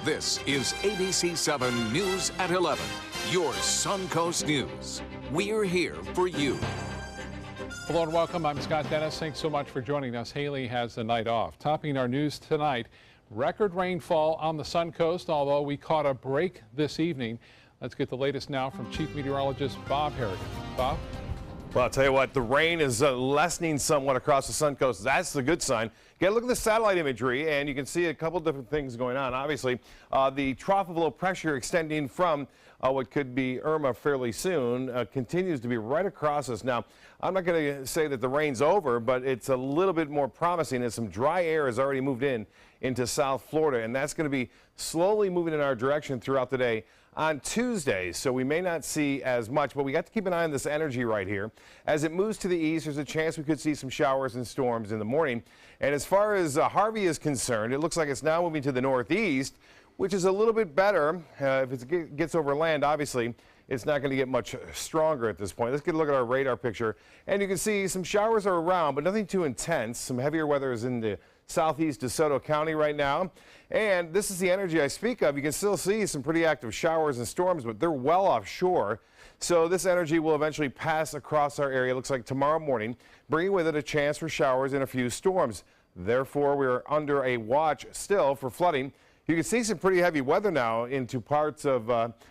This is ABC7 News at 11, your Suncoast News. We're here for you. Hello and welcome. I'm Scott Dennis. Thanks so much for joining us. Haley has the night off. Topping our news tonight, record rainfall on the Suncoast, although we caught a break this evening. Let's get the latest now from Chief Meteorologist Bob Harrigan. Bob? Well, I'll tell you what, the rain is lessening somewhat across the Suncoast. That's the good sign. Get a look at the satellite imagery, and you can see a couple different things going on. Obviously, the trough of low pressure extending from what could be Irma fairly soon continues to be right across us. Now, I'm not going to say that the rain's over, but it's a little bit more promising, and some dry air has already moved into South Florida, and that's going to be slowly moving in our direction throughout the day on Tuesday, so we may not see as much, but we got to keep an eye on this energy right here. As it moves to the east, there's a chance we could see some showers and storms in the morning. And as far as Harvey is concerned, it looks like it's now moving to the northeast, which is a little bit better. If it gets over land, obviously, it's not going to get much stronger at this point. Let's get a look at our radar picture. And you can see some showers are around, but nothing too intense. Some heavier weather is in the southeast DeSoto County right now. And this is the energy I speak of. You can still see some pretty active showers and storms, but they're well offshore. So this energy will eventually pass across our area, looks like tomorrow morning, bringing with it a chance for showers and a few storms. Therefore, we're under a watch still for flooding. You can see some pretty heavy weather now into parts of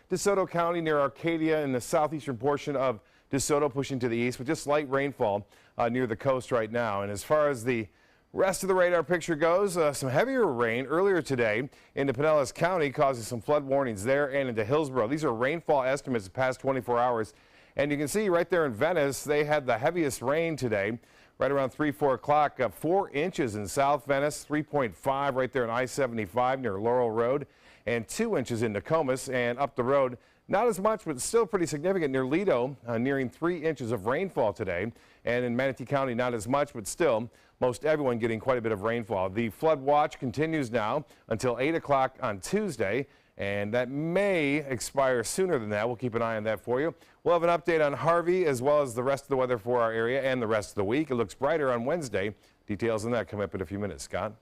DeSoto County near Arcadia and the southeastern portion of DeSoto, pushing to the east with just light rainfall near the coast right now. And as far as the rest of the radar picture goes, some heavier rain earlier today into Pinellas County, causing some flood warnings there and into Hillsborough. These are rainfall estimates the past 24 hours. And you can see right there in Venice, they had the heaviest rain today, right around 3, 4 o'clock, 4 inches in South Venice, 3.5 right there in I-75 near Laurel Road, and 2 inches in Nokomis and up the road. Not as much, but still pretty significant near Lido, nearing 3 inches of rainfall today. And in Manatee County, not as much, but still, most everyone getting quite a bit of rainfall. The flood watch continues now until 8 o'clock on Tuesday, and that may expire sooner than that. We'll keep an eye on that for you. We'll have an update on Harvey as well as the rest of the weather for our area and the rest of the week. It looks brighter on Wednesday. Details on that come up in a few minutes. Scott?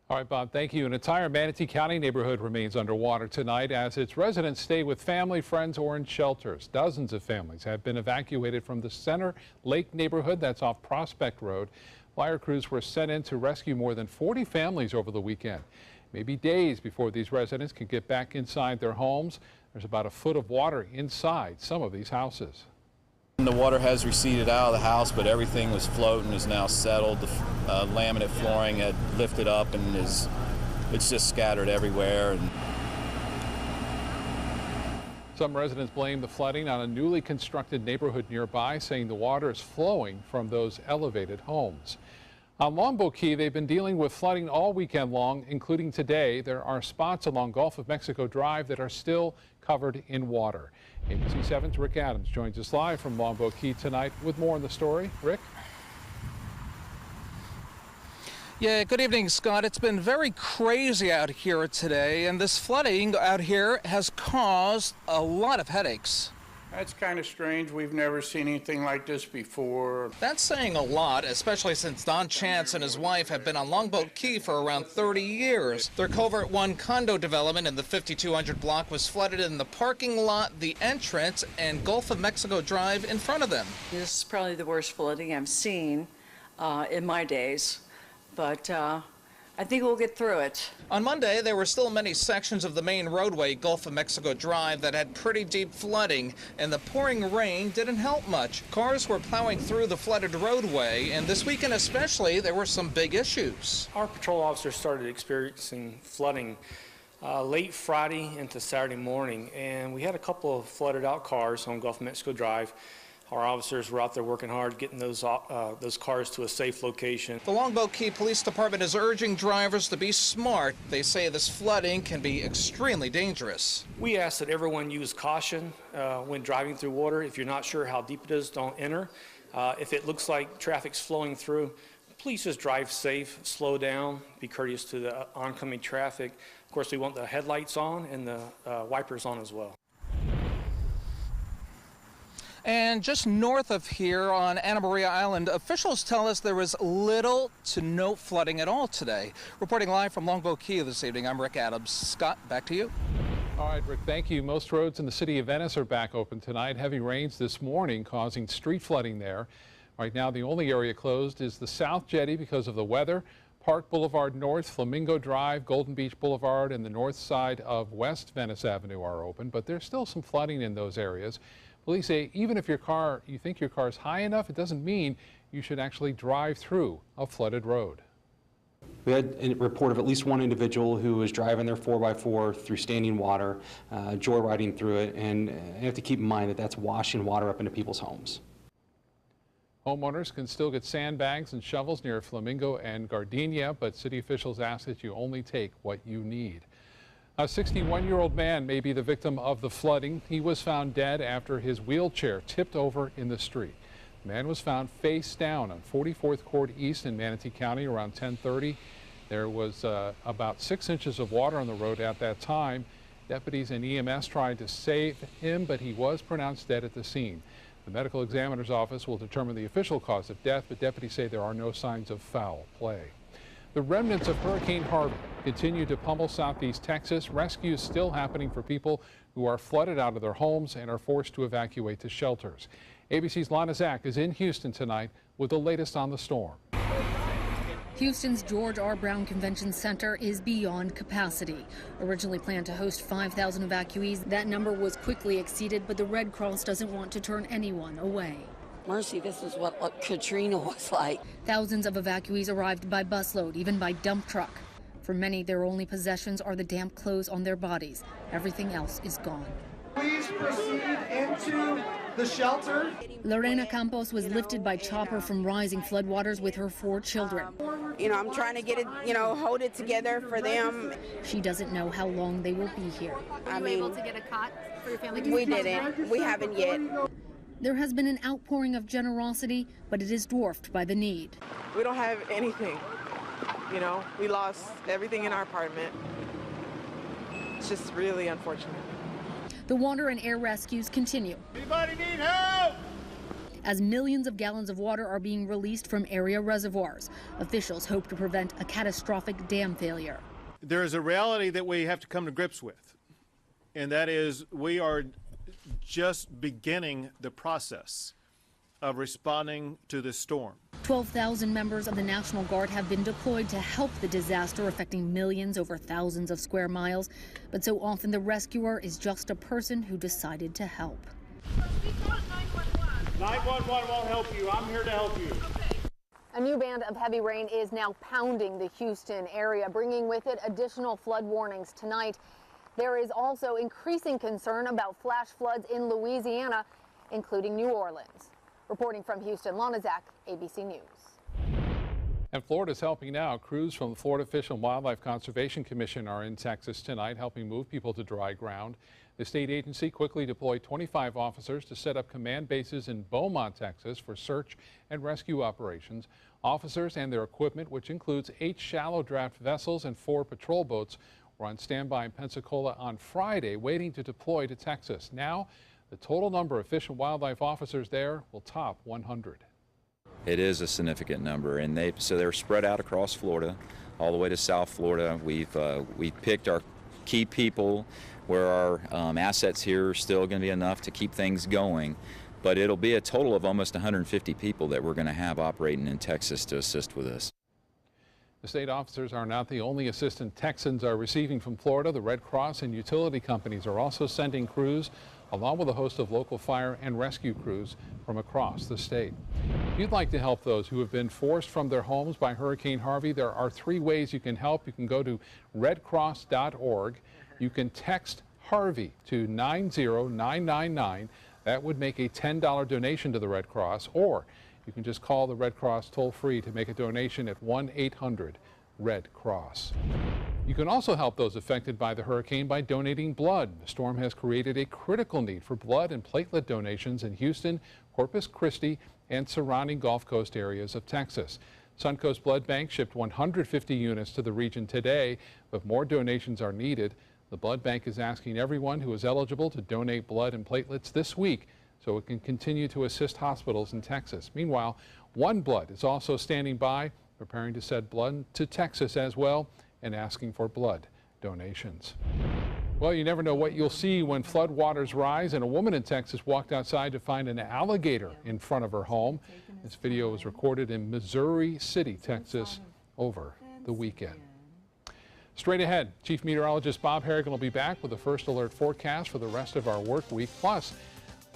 All right, Bob, thank you. An entire Manatee County neighborhood remains underwater tonight as its residents stay with family, friends, or in shelters. Dozens of families have been evacuated from the Center Lake neighborhood that's off Prospect Road. Fire crews were sent in to rescue more than 40 families over the weekend. Maybe days before these residents can get back inside their homes. There's about a foot of water inside some of these houses. The water has receded out of the house, but everything was floating, is now settled. The laminate flooring had lifted up and it's just scattered everywhere. And some residents blame the flooding on a newly constructed neighborhood nearby, saying the water is flowing from those elevated homes. On Longboat Key, they've been dealing with flooding all weekend long, including today. There are spots along Gulf of Mexico Drive that are still covered in water. ABC7's Rick Adams joins us live from Longboat Key tonight with more on the story. Rick? Yeah, good evening, Scott. It's been very crazy out here today, and this flooding out here has caused a lot of headaches. That's kind of strange. We've never seen anything like this before. That's saying a lot, especially since Don Chance and his wife have been on Longboat Key for around 30 years. Their Covert 1 condo development in the 5200 block was flooded in the parking lot, the entrance, and Gulf of Mexico Drive in front of them. This is probably the worst flooding I've seen in my days, but I think we'll get through it. On Monday, there were still many sections of the main roadway, Gulf of Mexico Drive, that had pretty deep flooding, and the pouring rain didn't help much. Cars were plowing through the flooded roadway, and this weekend especially, there were some big issues. Our patrol officers started experiencing flooding late Friday into Saturday morning, and we had a couple of flooded out cars on Gulf of Mexico Drive. Our officers were out there working hard, getting those cars to a safe location. The Longboat Key Police Department is urging drivers to be smart. They say this flooding can be extremely dangerous. We ask that everyone use caution when driving through water. If you're not sure how deep it is, don't enter. If it looks like traffic's flowing through, please just drive safe, slow down, be courteous to the oncoming traffic. Of course, we want the headlights on and the wipers on as well. And just north of here on Anna Maria Island, officials tell us there was little to no flooding at all today. Reporting live from Longboat Key this evening, I'm Rick Adams. Scott, back to you. All right, Rick, thank you. Most roads in the city of Venice are back open tonight. Heavy rains this morning causing street flooding there. Right now, the only area closed is the South Jetty because of the weather. Park Boulevard North, Flamingo Drive, Golden Beach Boulevard, and the north side of West Venice Avenue are open, but there's still some flooding in those areas. Police say even if you think your car is high enough, it doesn't mean you should actually drive through a flooded road. We had a report of at least one individual who was driving their 4x4 through standing water, joyriding through it, and you have to keep in mind that that's washing water up into people's homes. Homeowners can still get sandbags and shovels near Flamingo and Gardenia, but city officials ask that you only take what you need. A 61-year-old man may be the victim of the flooding. He was found dead after his wheelchair tipped over in the street. The man was found face down on 44th Court East in Manatee County around 10:30. There was about 6 inches of water on the road at that time. Deputies and EMS tried to save him, but he was pronounced dead at the scene. The medical examiner's office will determine the official cause of death, but deputies say there are no signs of foul play. The remnants of Hurricane Harvey continue to pummel southeast Texas. Rescues still happening for people who are flooded out of their homes and are forced to evacuate to shelters. ABC's Lana Zach is in Houston tonight with the latest on the storm. Houston's George R. Brown Convention Center is beyond capacity. Originally planned to host 5,000 evacuees, that number was quickly exceeded, but the Red Cross doesn't want to turn anyone away. Mercy, this is what Katrina was like. Thousands of evacuees arrived by busload, even by dump truck. For many, their only possessions are the damp clothes on their bodies. Everything else is gone. Please proceed into the shelter. Lorena Campos was lifted by chopper from rising floodwaters with her 4 children. I'm trying to get it, hold it together for them. She doesn't know how long they will be here. Were you able to get a cot for your family? We didn't. We haven't yet. There has been an outpouring of generosity, but it is dwarfed by the need. We don't have anything. We lost everything in our apartment. It's just really unfortunate. The water and air rescues continue. Anybody need help? As millions of gallons of water are being released from area reservoirs, officials hope to prevent a catastrophic dam failure. There is a reality that we have to come to grips with, and that is we are just beginning the process of responding to this storm. 12,000 members of the National Guard have been deployed to help the disaster affecting millions over thousands of square miles. But so often the rescuer is just a person who decided to help. 911 won't help you. I'm here to help you. A new band of heavy rain is now pounding the Houston area, bringing with it additional flood warnings tonight. There is also increasing concern about flash floods in Louisiana, including New Orleans. Reporting from Houston, Lana Zach, ABC News. And Florida's helping now. Crews from the Florida Fish and Wildlife Conservation Commission are in Texas tonight, helping move people to dry ground. The state agency quickly deployed 25 officers to set up command bases in Beaumont, Texas for search and rescue operations. Officers and their equipment, which includes 8 shallow draft vessels and 4 patrol boats, were on standby in Pensacola on Friday, waiting to deploy to Texas. Now, the total number of Fish and Wildlife officers there will top 100. It is a significant number, and they're spread out across Florida, all the way to South Florida. We've picked our key people where our assets here are still going to be enough to keep things going. But it'll be a total of almost 150 people that we're going to have operating in Texas to assist with this. The state officers are not the only assistance Texans are receiving from Florida. The Red Cross and utility companies are also sending crews, along with a host of local fire and rescue crews from across the state. If you'd like to help those who have been forced from their homes by Hurricane Harvey, there are 3 ways you can help. You can go to redcross.org. You can text Harvey to 90999. That would make a $10 donation to the Red Cross, or you can just call the Red Cross toll-free to make a donation at 1-800-RED-CROSS. You can also help those affected by the hurricane by donating blood. The storm has created a critical need for blood and platelet donations in Houston, Corpus Christi, and surrounding Gulf Coast areas of Texas. Suncoast Blood Bank shipped 150 units to the region today, but more donations are needed. The blood bank is asking everyone who is eligible to donate blood and platelets this week so it can continue to assist hospitals in Texas. Meanwhile, OneBlood is also standing by, preparing to send blood to Texas as well and asking for blood donations. Well, you never know what you'll see when floodwaters rise, and a woman in Texas walked outside to find an alligator in front of her home. This video was recorded in Missouri City, Texas, over the weekend. Straight ahead, Chief Meteorologist Bob Harrigan will be back with the first alert forecast for the rest of our work week. Plus,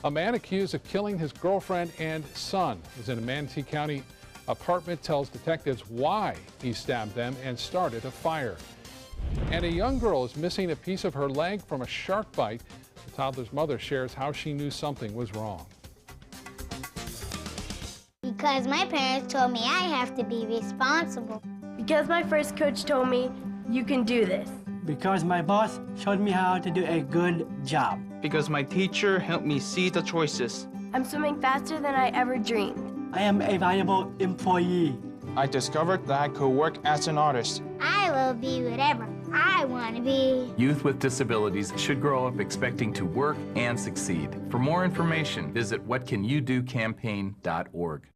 a man accused of killing his girlfriend and son is in a Manatee County apartment, tells detectives why he stabbed them and started a fire. And a young girl is missing a piece of her leg from a shark bite. The toddler's mother shares how she knew something was wrong. Because my parents told me I have to be responsible. Because my first coach told me, you can do this. Because my boss showed me how to do a good job. Because my teacher helped me see the choices. I'm swimming faster than I ever dreamed. I am a valuable employee. I discovered that I could work as an artist. I will be whatever I want to be. Youth with disabilities should grow up expecting to work and succeed. For more information, visit whatcanyoudocampaign.org.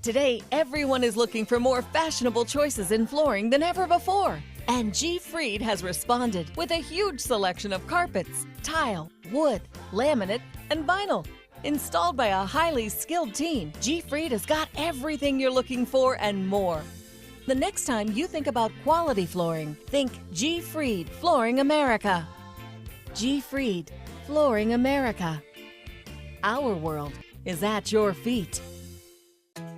Today, everyone is looking for more fashionable choices in flooring than ever before. And G. Fried has responded with a huge selection of carpets, tile, wood, laminate, and vinyl. Installed by a highly skilled team, G. Fried has got everything you're looking for and more. The next time you think about quality flooring, think G. Fried Flooring America. G. Fried Flooring America. Our world is at your feet.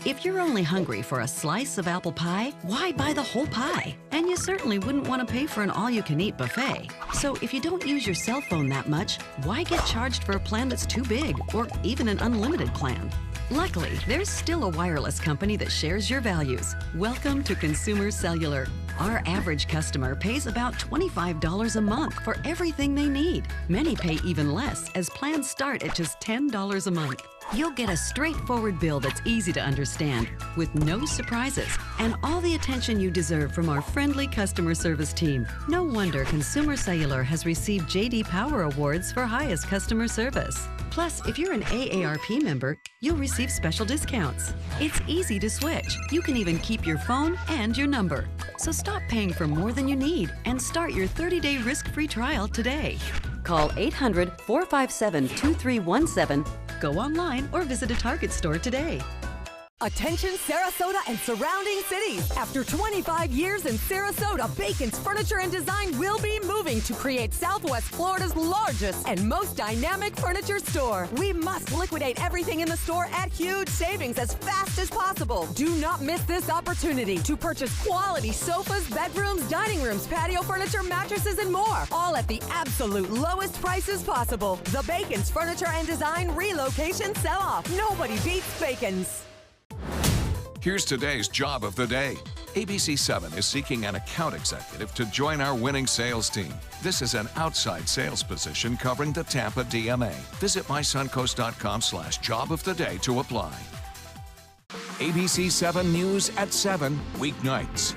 If you're only hungry for a slice of apple pie, why buy the whole pie? And you certainly wouldn't want to pay for an all-you-can-eat buffet. So if you don't use your cell phone that much, why get charged for a plan that's too big, or even an unlimited plan? Luckily, there's still a wireless company that shares your values. Welcome to Consumer Cellular. Our average customer pays about $25 a month for everything they need. Many pay even less, as plans start at just $10 a month. You'll get a straightforward bill that's easy to understand, with no surprises, and all the attention you deserve from our friendly customer service team. No wonder Consumer Cellular has received J.D. Power Awards for highest customer service. Plus, if you're an AARP member, you'll receive special discounts. It's easy to switch. You can even keep your phone and your number. So stop paying for more than you need and start your 30-day risk-free trial today. Call 800-457-2317, go online, or visit a Target store today. Attention Sarasota and surrounding cities. After 25 years in Sarasota, Bacon's Furniture and Design will be moving to create Southwest Florida's largest and most dynamic furniture store. We must liquidate everything in the store at huge savings as fast as possible. Do not miss this opportunity to purchase quality sofas, bedrooms, dining rooms, patio furniture, mattresses, and more, all at the absolute lowest prices possible. The Bacon's Furniture and Design relocation sell-off. Nobody beats Bacon's. Here's today's job of the day. ABC7 is seeking an account executive to join our winning sales team. This is an outside sales position covering the Tampa DMA. Visit mysuncoast.com/job of the day to apply. ABC7 News at 7 weeknights.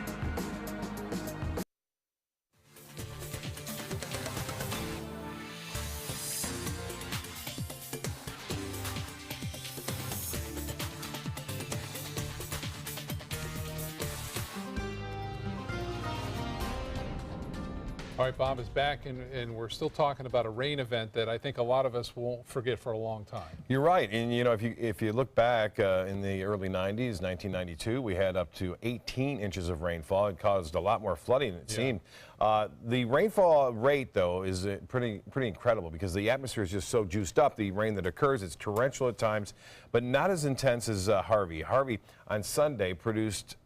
All right, Bob is back, and we're still talking about a rain event that I think a lot of us won't forget for a long time. You're right, and you know, if you look back in the early 90s, 1992, we had up to 18 inches of rainfall. It caused a lot more flooding, it seemed. The rainfall rate, though, is pretty incredible because the atmosphere is just so juiced up. The rain that occurs, it's torrential at times, but not as intense as Harvey. Harvey on Sunday produced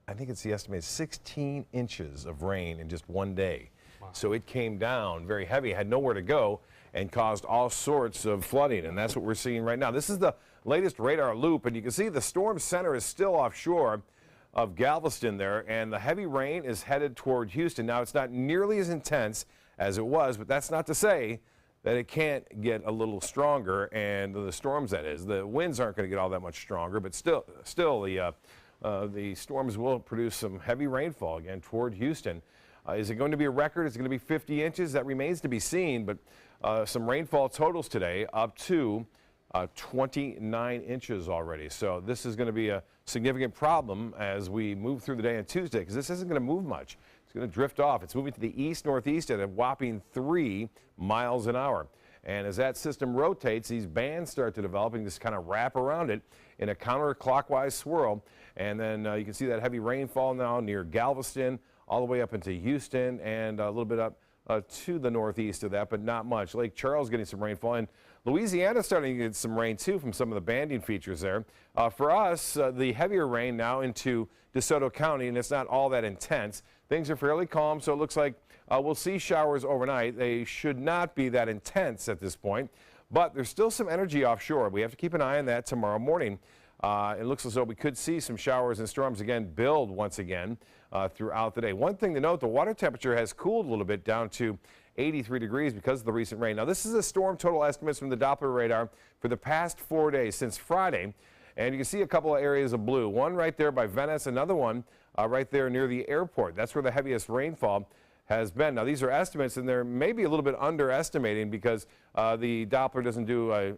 I think it's the estimated 16 inches of rain in just one day. Wow. So it came down very heavy, had nowhere to go, and caused all sorts of flooding, and that's what we're seeing right now. This is the latest radar loop, and you can see the storm center is still offshore of Galveston there, and the heavy rain is headed toward Houston. Now, it's not nearly as intense as it was, but that's not to say that it can't get a little stronger, and the storms, that is. The winds aren't going to get all that much stronger, but still the storms will produce some heavy rainfall again toward Houston. Is it going to be a record? Is it going to be 50 inches? That remains to be seen, but some rainfall totals today up to 29 inches already. So this is going to be a significant problem as we move through the day on Tuesday, because this isn't going to move much. It's going to drift off. It's moving to the east-northeast at a whopping 3 miles an hour. And as that system rotates, these bands start to develop and just kind of wrap around it in a counterclockwise swirl. And then you can see that heavy rainfall now near Galveston, all the way up into Houston, and a little bit up to the northeast of that, but not much. Lake Charles getting some rainfall, and Louisiana starting to get some rain too from some of the banding features there. For us, the heavier rain now into DeSoto County, and it's not all that intense. Things are fairly calm, so it looks like we'll see showers overnight. They should not be that intense at this point, but there's still some energy offshore. We have to keep an eye on that tomorrow morning. It looks as though we could see some showers and storms again build once again throughout the day. One thing to note, the water temperature has cooled a little bit down to 83 degrees because of the recent rain. Now, this is a storm total estimates from the Doppler radar for the past 4 days since Friday. And you can see a couple of areas of blue, one right there by Venice, another one right there near the airport. That's where the heaviest rainfall has been. Now, these are estimates, and they're maybe a little bit underestimating because the Doppler doesn't do a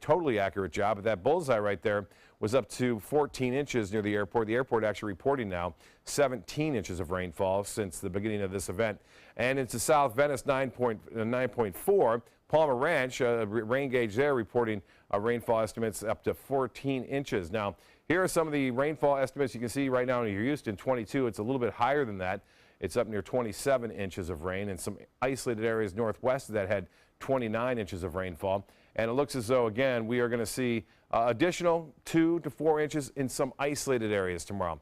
totally accurate job. But that bullseye right there was up to 14 inches near the airport. The airport actually reporting now 17 inches of rainfall since the beginning of this event. And into South Venice, 9.4. Palmer Ranch, rain gauge there, reporting rainfall estimates up to 14 inches. Now, here are some of the rainfall estimates you can see right now in Houston, 22. It's a little bit higher than that. It's up near 27 inches of rain, and some isolated areas northwest of that had 29 inches of rainfall. And it looks as though, again, we are going to see additional 2 to 4 inches in some isolated areas tomorrow.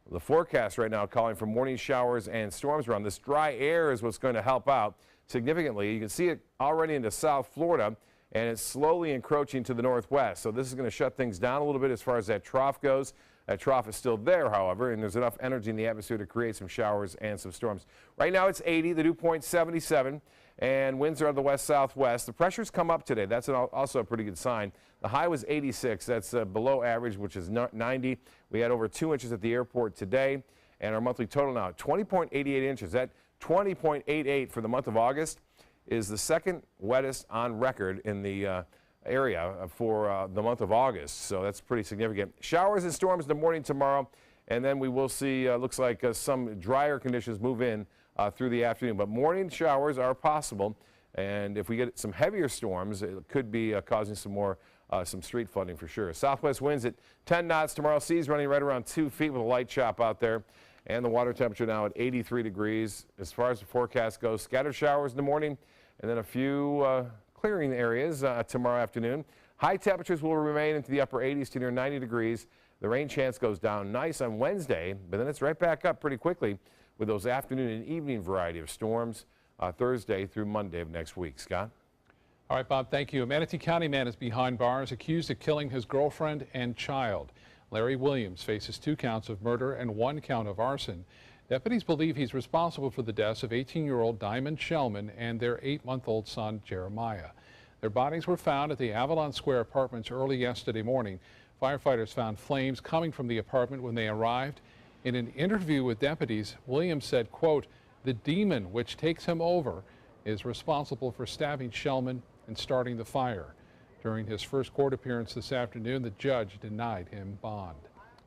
The forecast right now calling for morning showers and storms around. This dry air is what's going to help out significantly. You can see it already into South Florida, and it's slowly encroaching to the northwest. So this is going to shut things down a little bit as far as that trough goes. That trough is still there, however, and there's enough energy in the atmosphere to create some showers and some storms. Right now it's 80, the dew point 77, and winds are out of the west-southwest. The pressure's come up today. That's also a pretty good sign. The high was 86. That's below average, which is 90. We had over 2 inches at the airport today, and our monthly total now 20.88 inches. That 20.88 for the month of August is the second wettest on record in the area for the month of August, so that's pretty significant. Showers and storms in the morning tomorrow, and then we will see, looks like some drier conditions move in through the afternoon, but morning showers are possible, and if we get some heavier storms, it could be causing some more some street flooding for sure. Southwest winds at 10 knots tomorrow, seas running right around 2 feet with a light chop out there, and the water temperature now at 83 degrees. As far as the forecast goes, scattered showers in the morning, and then a few clearing areas tomorrow afternoon. High temperatures will remain into the upper 80s to near 90 degrees. The rain chance goes down nice on Wednesday, but then it's right back up pretty quickly with those afternoon and evening variety of storms Thursday through Monday of next week. Scott? All right, Bob, thank you. A Manatee County man is behind bars accused of killing his girlfriend and child. Larry Williams faces 2 counts of murder and 1 count of arson. Deputies believe he's responsible for the deaths of 18-year-old Diamond Shellman and their 8-month-old son, Jeremiah. Their bodies were found at the Avalon Square apartments early yesterday morning. Firefighters found flames coming from the apartment when they arrived. In an interview with deputies, Williams said, quote, "The demon which takes him over is responsible for stabbing Shellman and starting the fire." During his first court appearance this afternoon, the judge denied him bond.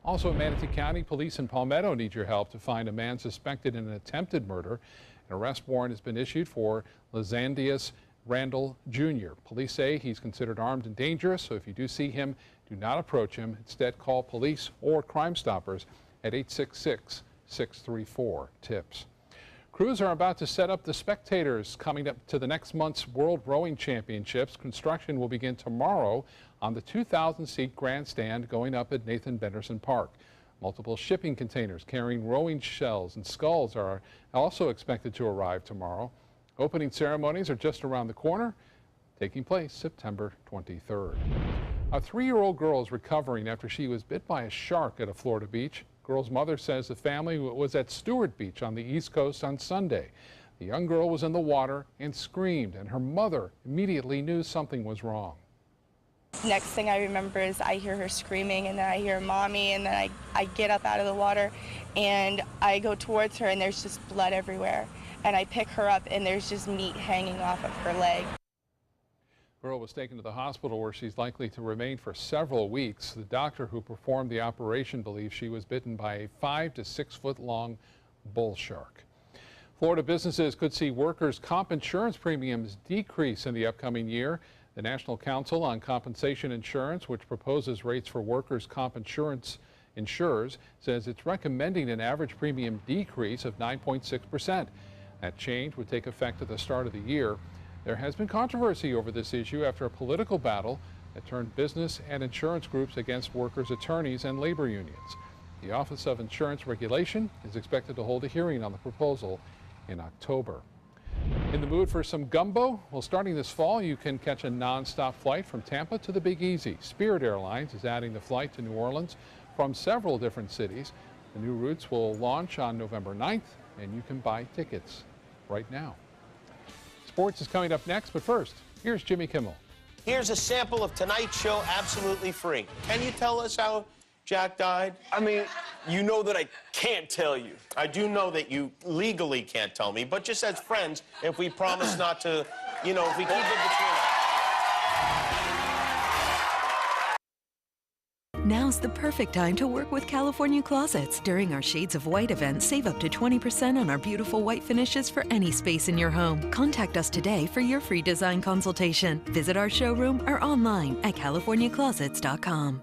Also in Manatee County, police in Palmetto need your help to find a man suspected in an attempted murder. An arrest warrant has been issued for Lizandius Randall Jr. Police say he's considered armed and dangerous, so if you do see him, do not approach him. Instead, call police or Crime Stoppers at 866-634-TIPS. Crews are about to set up the spectators coming up to the next month's World Rowing Championships. Construction will begin tomorrow on the 2,000-seat grandstand going up at Nathan Benderson Park. Multiple shipping containers carrying rowing shells and sculls are also expected to arrive tomorrow. Opening ceremonies are just around the corner, taking place September 23rd. A 3-year-old girl is recovering after she was bit by a shark at a Florida beach. Girl's mother says the family was at Stewart Beach on the East Coast on Sunday. The young girl was in the water and screamed, and her mother immediately knew something was wrong. Next thing I remember is I hear her screaming, and then I hear mommy, and then I get up out of the water and I go towards her, and there's just blood everywhere. And I pick her up, and there's just meat hanging off of her leg. Girl was taken to the hospital where she's likely to remain for several weeks. The doctor who performed the operation believes she was bitten by a 5 to 6 foot long bull shark. Florida businesses could see workers' comp insurance premiums decrease in the upcoming year. The National Council on Compensation Insurance, which proposes rates for workers' comp insurance insurers, says it's recommending an average premium decrease of 9.6%. That change would take effect at the start of the year. There has been controversy over this issue after a political battle that turned business and insurance groups against workers' attorneys and labor unions. The Office of Insurance Regulation is expected to hold a hearing on the proposal in October. In the mood for some gumbo? Well, starting this fall, you can catch a non-stop flight from Tampa to the Big Easy. Spirit Airlines is adding the flight to New Orleans from several different cities. The new routes will launch on November 9th, and you can buy tickets right now. Sports is coming up next, but first, here's Jimmy Kimmel. Here's a sample of tonight's show absolutely free. Can you tell us how Jack died? I mean, you know that I can't tell you. I do know that you legally can't tell me, but just as friends, if we promise not to, you know, if we keep it between us. Now's the perfect time to work with California Closets. During our Shades of White event, save up to 20% on our beautiful white finishes for any space in your home. Contact us today for your free design consultation. Visit our showroom or online at californiaclosets.com.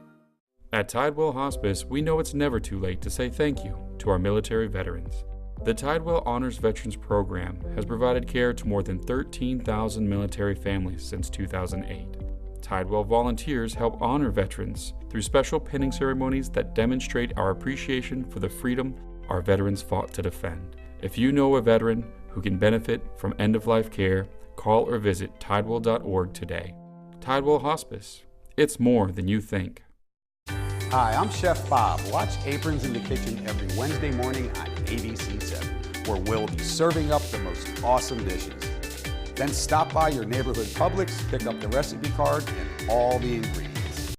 At Tidewell Hospice, we know it's never too late to say thank you to our military veterans. The Tidewell Honors Veterans Program has provided care to more than 13,000 military families since 2008. Tidewell volunteers help honor veterans through special pinning ceremonies that demonstrate our appreciation for the freedom our veterans fought to defend. If you know a veteran who can benefit from end-of-life care, call or visit tidewell.org today. Tidewell Hospice. It's more than you think. Hi, I'm Chef Bob. Watch Aprons in the Kitchen every Wednesday morning on ABC7, where we'll be serving up the most awesome dishes. Then stop by your neighborhood Publix, pick up the recipe card and all the ingredients.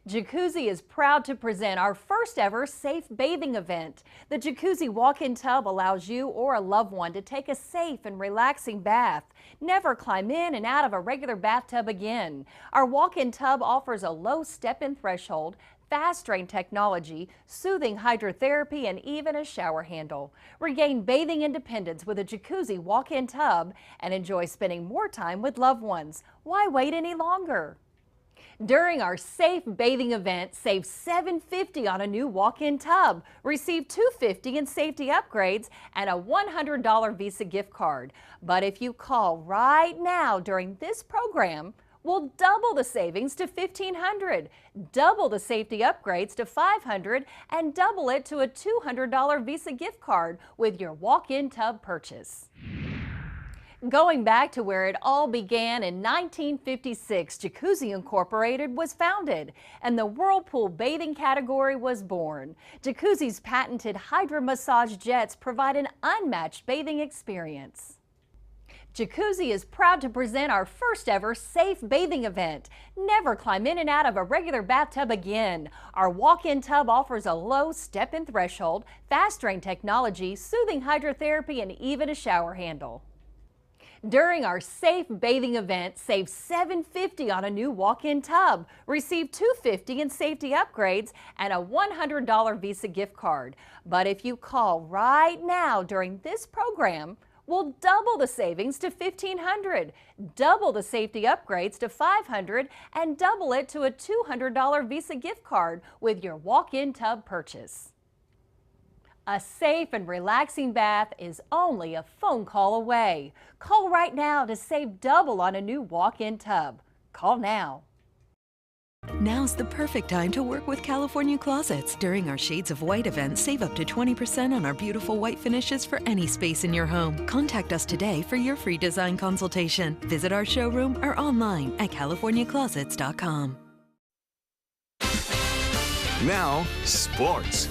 Jacuzzi is proud to present our first ever safe bathing event. The Jacuzzi walk-in tub allows you or a loved one to take a safe and relaxing bath. Never climb in and out of a regular bathtub again. Our walk-in tub offers a low step-in threshold, fast drain technology, soothing hydrotherapy, and even a shower handle. Regain bathing independence with a Jacuzzi walk-in tub and enjoy spending more time with loved ones. Why wait any longer? During our safe bathing event, save $750 on a new walk-in tub. Receive $250 in safety upgrades and a $100 Visa gift card. But if you call right now during this program, we'll double the savings to $1,500, double the safety upgrades to $500, and double it to a $200 Visa gift card with your walk-in tub purchase. Going back to where it all began in 1956, Jacuzzi Incorporated was founded and the Whirlpool bathing category was born. Jacuzzi's patented Hydra Massage jets provide an unmatched bathing experience. Jacuzzi is proud to present our first ever safe bathing event. Never climb in and out of a regular bathtub again. Our walk-in tub offers a low step-in threshold, fast drain technology, soothing hydrotherapy, and even a shower handle. During our safe bathing event, save $750 on a new walk-in tub. Receive $250 in safety upgrades and a $100 Visa gift card. But if you call right now during this program, we'll double the savings to $1,500, double the safety upgrades to $500, and double it to a $200 Visa gift card with your walk-in tub purchase. A safe and relaxing bath is only a phone call away. Call right now to save double on a new walk-in tub. Call now. Now's the perfect time to work with California Closets. During our Shades of White event, save up to 20% on our beautiful white finishes for any space in your home. Contact us today for your free design consultation. Visit our showroom or online at californiaclosets.com. Now, sports.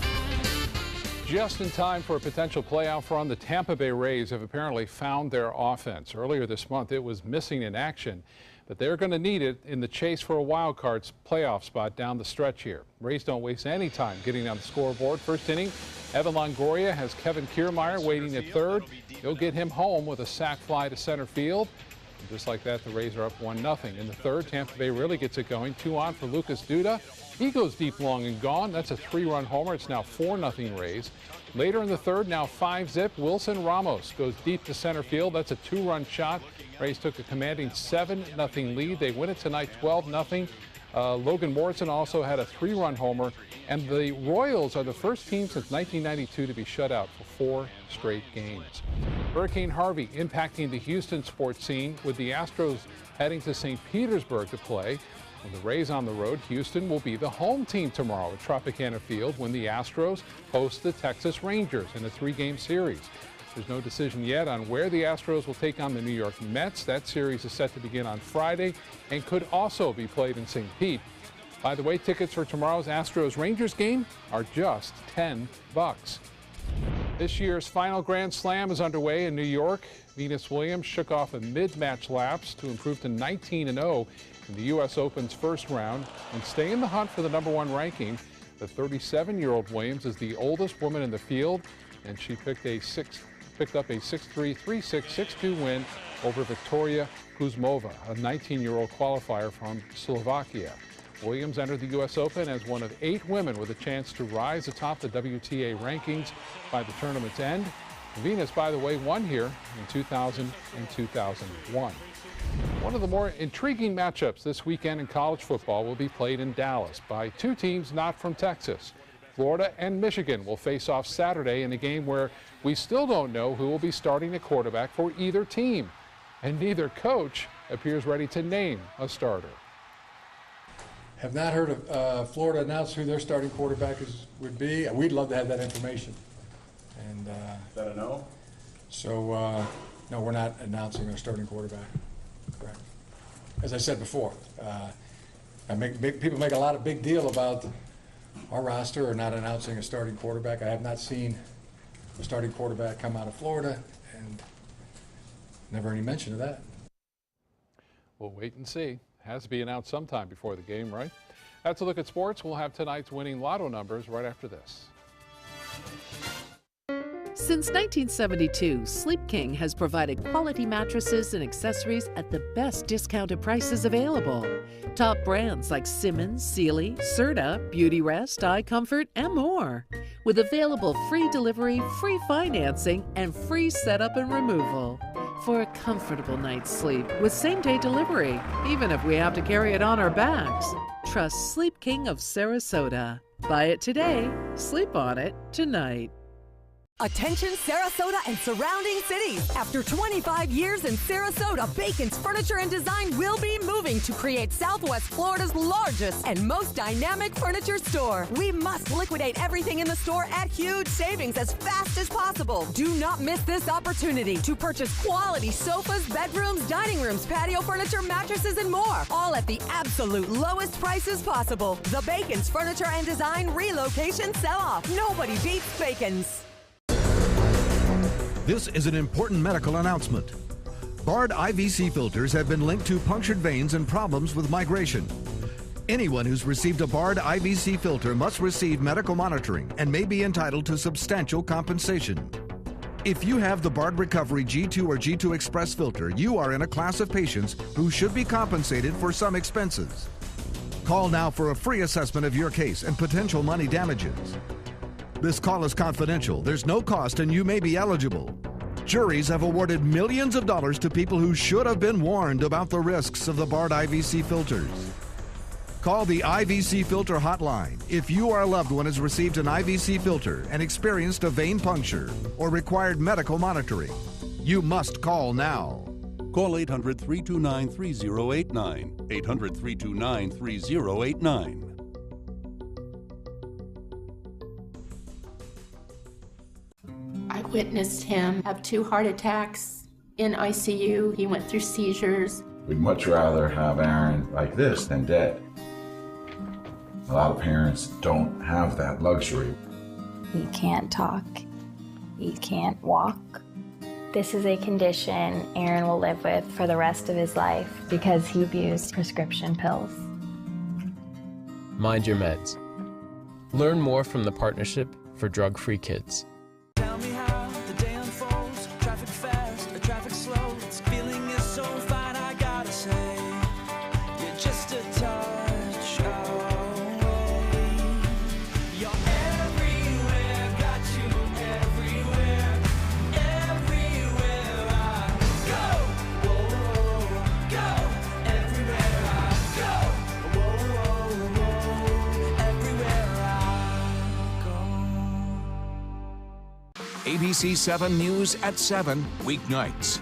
Just in time for a potential playoff run, the Tampa Bay Rays have apparently found their offense. Earlier this month, it was missing in action, but they're going to need it in the chase for a wild card playoff spot down the stretch here. Rays don't waste any time getting on the scoreboard. First inning, Evan Longoria has Kevin Kiermaier waiting at third. He'll get him home with a sac fly to center field. And just like that, the Rays are up 1-0. In the third, Tampa Bay really gets it going. 2 on for Lucas Duda. He goes deep, long, and gone. That's a 3-run homer. It's now 4-0 Rays. Later in the third, now 5-zip. Wilson Ramos goes deep to center field. That's a 2-run shot. Rays took a commanding 7-0 lead. They win it tonight 12-0. Logan Morrison also had a 3-run homer. And the Royals are the first team since 1992 to be shut out for 4 straight games. Hurricane Harvey impacting the Houston sports scene, with the Astros heading to St. Petersburg to play. With the Rays on the road, Houston will be the home team tomorrow at Tropicana Field when the Astros host the Texas Rangers in a 3-game series. There's no decision yet on where the Astros will take on the New York Mets. That series is set to begin on Friday and could also be played in St. Pete. By the way, tickets for tomorrow's Astros-Rangers game are just $10. This year's final Grand Slam is underway in New York. Venus Williams shook off a mid-match lapse to improve to 19-0 in the U.S. Open's first round and stay in the hunt for the #1 ranking. The 37-year-old Williams is the oldest woman in the field, and she picked up a 6-3, 3-6, 6-2 win over Victoria Kuzmova, a 19-year-old qualifier from Slovakia. Williams entered the U.S. Open as one of 8 women with a chance to rise atop the WTA rankings by the tournament's end. Venus, by the way, won here in 2000 and 2001. One of the more intriguing matchups this weekend in college football will be played in Dallas by 2 teams not from Texas. Florida and Michigan will face off Saturday in a game where we still don't know who will be starting at quarterback for either team. And neither coach appears ready to name a starter. Have not heard of Florida announce who their starting quarterback would be. We'd love to have that information. And is that a no? So, no, we're not announcing our starting quarterback. Correct. As I said before, people make a lot of big deal about our roster or not announcing a starting quarterback. I have not seen a starting quarterback come out of Florida, and never any mention of that. We'll wait and see. Has to be announced sometime before the game, right? That's a look at sports. We'll have tonight's winning lotto numbers right after this. Since 1972, Sleep King has provided quality mattresses and accessories at the best discounted prices available. Top brands like Simmons, Sealy, Serta, Beautyrest, iComfort, and more. With available free delivery, free financing, and free setup and removal. For a comfortable night's sleep with same-day delivery, even if we have to carry it on our backs. Trust Sleep King of Sarasota. Buy it today, sleep on it tonight. Attention Sarasota and surrounding cities. After 25 years in Sarasota, Bacon's Furniture and Design will be moving to create Southwest Florida's largest and most dynamic furniture store. We must liquidate everything in the store at huge savings as fast as possible. Do not miss this opportunity to purchase quality sofas, bedrooms, dining rooms, patio furniture, mattresses, and more. All at the absolute lowest prices possible. The Bacon's Furniture and Design relocation sell-off. Nobody beats Bacon's. This is an important medical announcement. Bard IVC filters have been linked to punctured veins and problems with migration. Anyone who's received a Bard IVC filter must receive medical monitoring and may be entitled to substantial compensation. If you have the Bard Recovery G2 or G2 Express filter, you are in a class of patients who should be compensated for some expenses. Call now for a free assessment of your case and potential money damages. This call is confidential. There's no cost and you may be eligible. Juries have awarded millions of dollars to people who should have been warned about the risks of the Bard IVC filters. Call the IVC Filter Hotline if you or a loved one has received an IVC filter and experienced a vein puncture or required medical monitoring. You must call now. Call 800-329-3089. 800-329-3089. I witnessed him have 2 heart attacks in ICU. He went through seizures. We'd much rather have Aaron like this than dead. A lot of parents don't have that luxury. He can't talk. He can't walk. This is a condition Aaron will live with for the rest of his life because he abused prescription pills. Mind your meds. Learn more from the Partnership for Drug-Free Kids. Tell me how the day unfolds. Traffic fast, the traffic slow. This feeling is so fine. ABC7 News at 7 weeknights.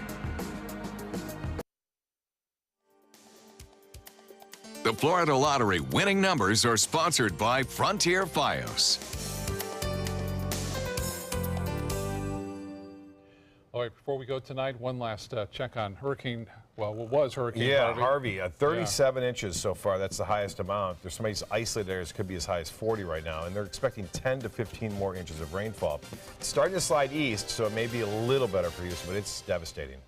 The Florida Lottery winning numbers are sponsored by Frontier Fios. All right, before we go tonight, one last check on Hurricane, well, what was Hurricane Harvey? 37 inches so far. That's the highest amount. There's some of these isolated areas could be as high as 40 right now, and they're expecting 10 to 15 more inches of rainfall. It's starting to slide east, so it may be a little better for Houston, but it's devastating.